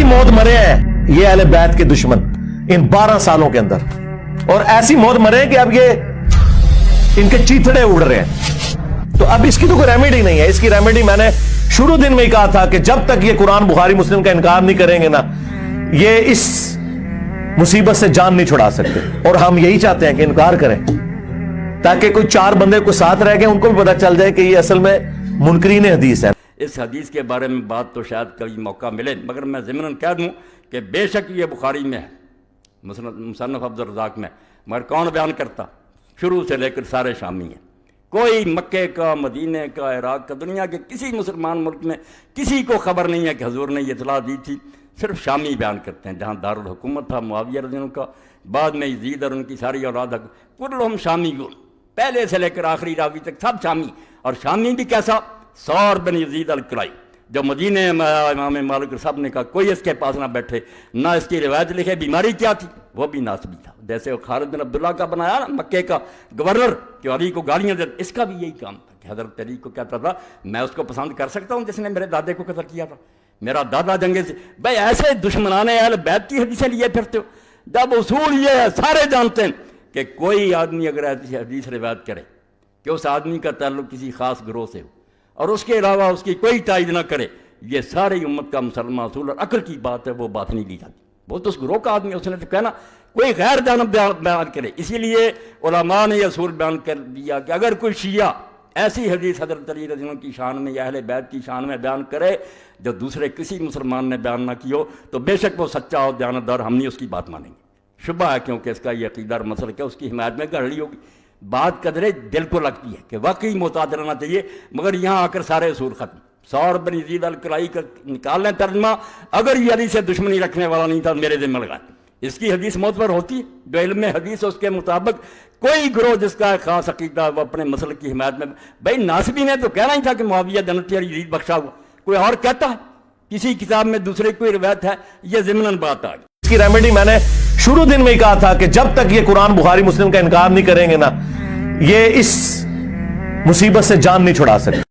ऐसी मौत मरे हैं ये अहले बैत के दुश्मन इन 12 सालों के अंदर, और ऐसी मौत मरे कि अब ये इनके चीथड़े उड़ रहे हैं। तो अब इसकी तो कोई रेमेडी नहीं है। इसकी रेमेडी मैंने शुरू दिन में ही कहा था कि जब तक ये कुरान बुखारी मुस्लिम का इनकार नहीं करेंगे ना, ये इस मुसीबत से जान नहीं छुड़ा सकते। और हम यही चाहते हैं कि इनकार करें, ताकि कोई 4 बंदे को साथ रह गए उनको भी पता चल जाए कि ये असल में मुनकरीन हदीस है। इस हदीस के बारे में बात तो शायद कभी मौका मिले, मगर मैं ज़िमनन कह दूं कि बेशक ये बुखारी में है, मुसन्नफ़ अब्दुल रज़ाक़ में, मगर कौन बयान करता? शुरू से लेकर सारे शामी हैं। कोई मक्के का, मदीने का, इराक़ का, दुनिया के किसी मुसलमान मुल्क में किसी को खबर नहीं है कि हजूर ने ये इतला दी थी। सिर्फ शामी बयान करते हैं। जहाँ दारुल हुकूमत था मुआविया रज़ी अल्लाह का, बाद में यज़ीद और उनकी सारी औलाद, कुल्लुहुम शामीयून, पहले से लेकर आखिरी रावी तक सब शामी। और शामी भी कैसा? सौर बिन यज़ीद अल-किलाई, जो मदीने में इमाम मालिक साहब ने कहा कोई इसके पास ना बैठे, ना इसकी रिवायत लिखे। बीमारी क्या थी? वो भी नासबी था। जैसे खालिद बिन अब्दुल्ला का बनाया ना मक्के का गवर्नर, कि अली को गालियाँ दे, इसका भी यही काम था कि हज़रत अली को कहता था मैं उसको पसंद कर सकता हूँ जिसने मेरे दादे को कत्ल किया था, मेरा दादा जंगे से। भाई ऐसे दुश्मनाने अहले बैत की हदीसें लिए फिरते हो, जब उसूल ये है सारे जानते हैं कि कोई आदमी अगर ऐसी हदीस रिवायत करे कि उस आदमी का ताल्लुक किसी खास ग्रोह से हो और उसके अलावा उसकी कोई तायद ना करे, ये सारी उम्मत का मुसलमान असूल और अक्ल की बात है, वो बात नहीं ली जाती। वो तो उस ग्रोह का आदमी, उसने तो कहना कोई गैर जानब बयान करे। इसीलिए उलमा ने यह असूल बयान कर दिया कि अगर कोई शिया ऐसी हदीस हज़रत अली रज़ी अल्लाह की शान में या अहले बैत की शान में बयान करे जो दूसरे किसी मुसलमान ने बयान ना की हो, तो बेशक वो सच्चा और दयानतदार, हम नहीं उसकी बात मानेंगे। शुबा है क्योंकि इसका ये अक़ीदा और मसलक है, उसकी हिमायत में गड़ली होगी। बात कदरे दिल को लगती है कि वाकई मोहतात रहना चाहिए, मगर यहाँ आकर सारे असूल ख़त्म। सौर बिन यज़ीद अल-किलाई का निकाल लें तर्जमा, अगर ये अली से दुश्मनी रखने वाला नहीं था मेरे ज़िम्मे लगा। इसकी हदीस मोतबर होती है, जो इल्म में हदीस उसके मुताबिक कोई ग्रोह जिसका खास अक़ीदा वो अपने मसल की हिमायत में। भाई नासबी ने तो कहना ही था कि मुआविया जन्नती और यज़ीद बख्शा हुआ, कोई और कहता है? किसी किताब में दूसरे कोई रिवायत है? ये ज़िमनन बात आ गई। इसकी रेमेडी मैंने शुरू दिन में ही कहा था कि जब तक ये कुरान बुखारी मुस्लिम का इनकार नहीं करेंगे ना, ये इस मुसीबत से जान नहीं छुड़ा सकते।